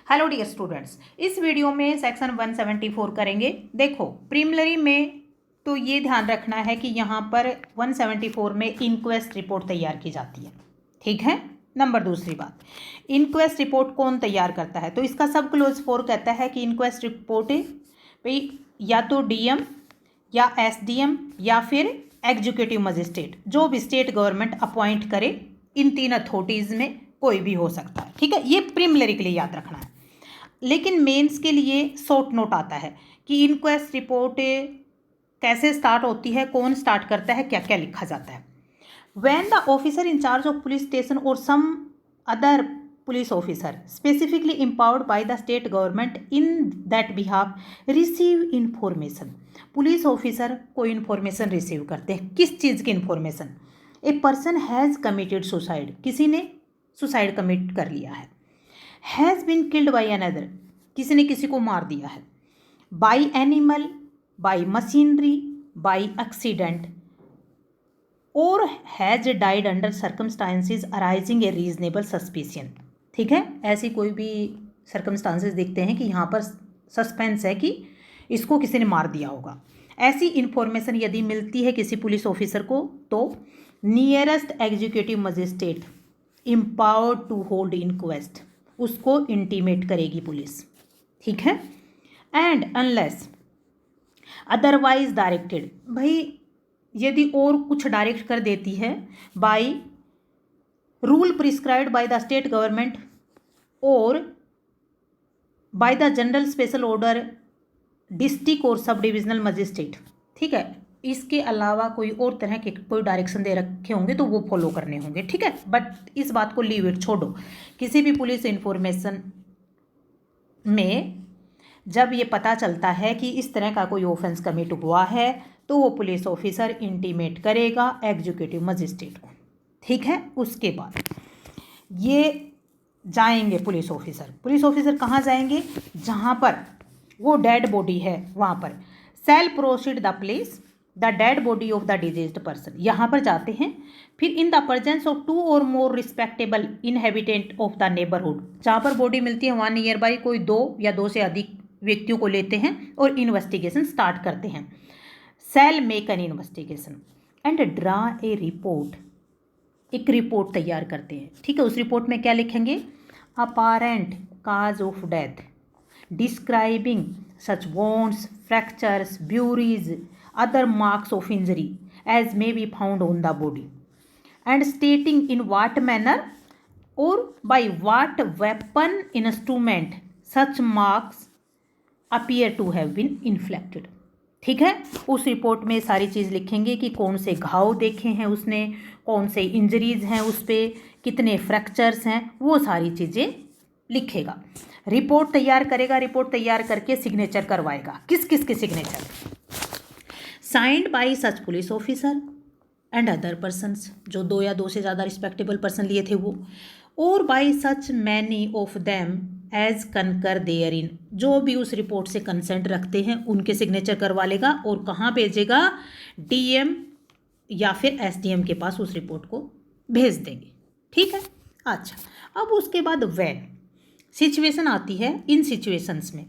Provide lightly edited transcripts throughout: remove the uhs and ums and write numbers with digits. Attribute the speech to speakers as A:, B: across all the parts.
A: Hello dear students, इस video में section 174 करेंगे। देखो, प्रीलिमिनरी में तो ये ध्यान रखना है कि यहाँ पर 174 में इंक्वेस्ट रिपोर्ट तैयार की जाती है। ठीक है। नंबर दूसरी बात, इंक्वेस्ट रिपोर्ट कौन तैयार करता है? तो इसका सब क्लोज 4 कहता है कि इंक्वेस्ट रिपोर्ट भाई या तो डीएम या एसडीएम या फिर एग्जीक्यूटिव मजिस्ट्रेट, जो भी स्टेट गवर्नमेंट अपॉइंट करे, इन 3 अथॉरिटीज़ में कोई भी हो सकता है। ठीक है, ये प्रीलिमिनरी के लिए याद रखना है। लेकिन मेंस के लिए शॉर्ट नोट आता है कि इंक्वेस्ट रिपोर्ट कैसे स्टार्ट होती है, कौन स्टार्ट करता है, क्या क्या लिखा जाता है। When the officer in charge of police station or some other police officer specifically empowered by the state government in that behalf receive information। Police officer को इन्फॉर्मेशन रिसीव करते हैं। किस चीज़ की information? A person has committed suicide, किसी ने suicide commit कर लिया है। Has been killed by another, किसी ने किसी को मार दिया है। By animal, by machinery, by accident, और has died under circumstances arising a reasonable suspicion. ठीक है, ऐसी कोई भी सर्कमस्टांसिस देखते हैं कि यहाँ पर सस्पेंस है कि इसको किसी ने मार दिया होगा, ऐसी इंफॉर्मेशन यदि मिलती है किसी पुलिस ऑफिसर को, तो nearest executive magistrate empowered to hold inquest, उसको इंटीमेट करेगी पुलिस। ठीक है। एंड अनलेस अदरवाइज डायरेक्टेड, भाई यदि और कुछ डायरेक्ट कर देती है by rule prescribed by the state government और by the general special order district और सब डिविजनल मजिस्ट्रेट। ठीक है, इसके अलावा कोई और तरह के कोई डायरेक्शन दे रखे होंगे तो वो फॉलो करने होंगे। ठीक है, बट इस बात को लीव इट, छोड़ो। किसी भी पुलिस इंफॉर्मेशन में जब ये पता चलता है कि इस तरह का कोई ऑफेंस कमिट हुआ है तो वो पुलिस ऑफिसर इंटीमेट करेगा एग्जीक्यूटिव मजिस्ट्रेट को। ठीक है, उसके बाद ये जाएंगे पुलिस ऑफिसर कहाँ जाएंगे? जहाँ पर वो डेड बॉडी है वहाँ पर। Cell proceed the place the dead body of the diseased person, यहाँ पर जाते हैं। फिर in the presence of 2 or more respectable inhabitant of the neighbourhood, जहाँ पर बॉडी मिलती है वहाँ नियर बाई कोई 2 या 2 से अधिक व्यक्तियों को लेते हैं और इन्वेस्टिगेशन स्टार्ट करते हैं। Shall make an investigation and draw a report, एक रिपोर्ट तैयार करते हैं। ठीक है, उस रिपोर्ट में क्या लिखेंगे? Apparent cause of death, describing such वोन्स, fractures, ब्यूरीज, other marks of injury as may be found on the body, and stating in what manner or by what weapon instrument such marks appear to have been inflicted। ठीक है, उस report में सारी चीज़ लिखेंगे कि कौन से घाव देखे हैं उसने, कौन से इंजरीज हैं उस पर, कितने फ्रैक्चर्स हैं, वो सारी चीज़ें लिखेगा। रिपोर्ट तैयार करेगा, रिपोर्ट तैयार करके सिग्नेचर करवाएगा। किस किस के signature? Signed by such police officer and other persons, जो 2 या 2 से ज़्यादा रिस्पेक्टेबल पर्सन लिए थे वो, और by such many of them as concur therein, जो भी उस रिपोर्ट से कंसेंट रखते हैं उनके सिग्नेचर करवा लेगा और कहाँ भेजेगा? डीएम या फिर एसडीएम के पास उस रिपोर्ट को भेज देंगे। ठीक है। अच्छा, अब उसके बाद व्हेन सिचुएशन आती है, इन सिचुएशंस में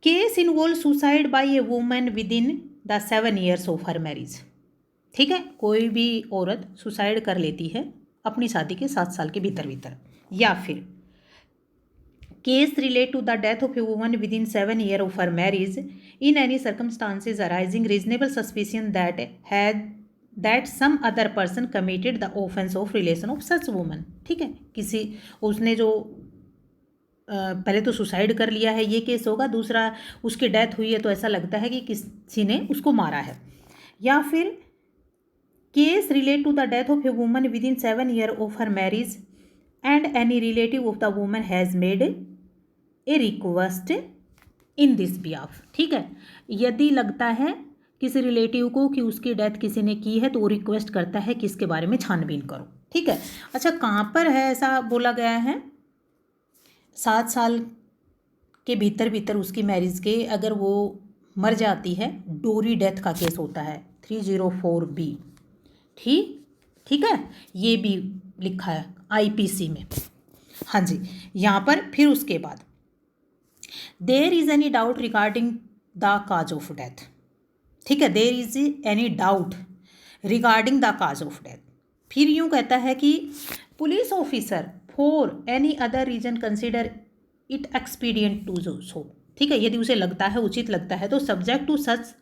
A: case involve suicide by A woman with in the 7 years of her marriage. ठीक है, कोई भी औरत सुसाइड कर लेती है अपनी शादी के 7 साल के भीतर, या फिर case relate to the death of a woman within 7 years of her marriage in any circumstances arising reasonable suspicion that some other person committed the offence of relation of such woman. ठीक है, किसी उसने जो पहले तो suicide कर लिया है, ये केस होगा। दूसरा, उसकी डेथ हुई है तो ऐसा लगता है कि किसी ने उसको मारा है। या फिर case relate to the death of a woman within 7 years of her marriage and any relative of the woman has made a request in this behalf. ठीक है, यदि लगता है किसी रिलेटिव को कि उसकी डेथ किसी ने की है तो वो रिक्वेस्ट करता है कि इसके बारे में छानबीन करो। ठीक है। अच्छा, कहाँ पर है ऐसा बोला गया है? 7 साल के भीतर उसकी मैरिज के अगर वो मर जाती है, डोरी डेथ का केस होता है 304B। ठीक है, ये भी लिखा है आईपीसी में। हाँ जी, यहाँ पर फिर उसके बाद there is any doubt regarding the cause of death. ठीक है, there is any doubt regarding the cause of death. फिर यूँ कहता है कि police officer for any other reason consider it expedient to do so. ठीक है, यदि उसे लगता है, उचित लगता है, तो subject to such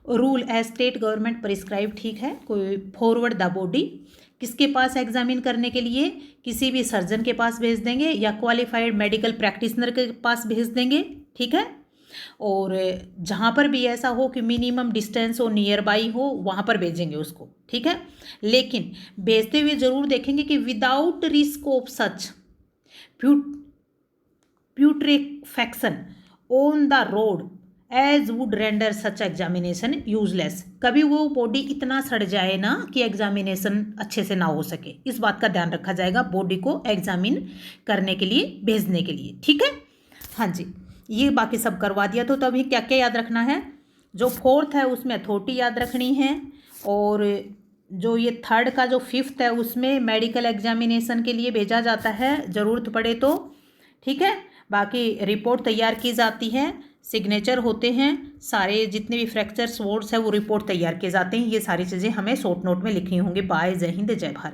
A: rule as state government prescribe. ठीक है, कोई फॉरवर्ड द बॉडी किसके पास एग्जामिन करने के लिए, किसी भी सर्जन के पास भेज देंगे या क्वालिफाइड मेडिकल प्रैक्टिशनर के पास भेज देंगे। ठीक है, और जहाँ पर भी ऐसा हो कि मिनिमम डिस्टेंस हो, नियर बाई हो, वहाँ पर भेजेंगे उसको। ठीक है, लेकिन भेजते हुए ज़रूर देखेंगे कि without risk of such putrefaction on the road as would render such examination useless. कभी वो बॉडी इतना सड़ जाए ना कि एग्जामिनेशन अच्छे से ना हो सके, इस बात का ध्यान रखा जाएगा बॉडी को एग्जामिन करने के लिए, भेजने के लिए। ठीक है, हाँ जी, ये बाकी सब करवा दिया। तो अभी क्या क्या याद रखना है, जो फोर्थ है उसमें अथॉरिटी याद रखनी है, और जो ये थर्ड का जो फिफ्थ है उसमें मेडिकल एग्जामिनेशन के लिए भेजा जाता है ज़रूरत पड़े तो। ठीक है, बाकी रिपोर्ट तैयार की जाती है, सिग्नेचर होते हैं, सारे जितने भी फ्रैक्चर वर्ड्स है वो रिपोर्ट तैयार किए जाते हैं। ये सारी चीज़ें हमें शॉर्ट नोट में लिखनी होंगी। बाय, जय हिंद, जय भारत।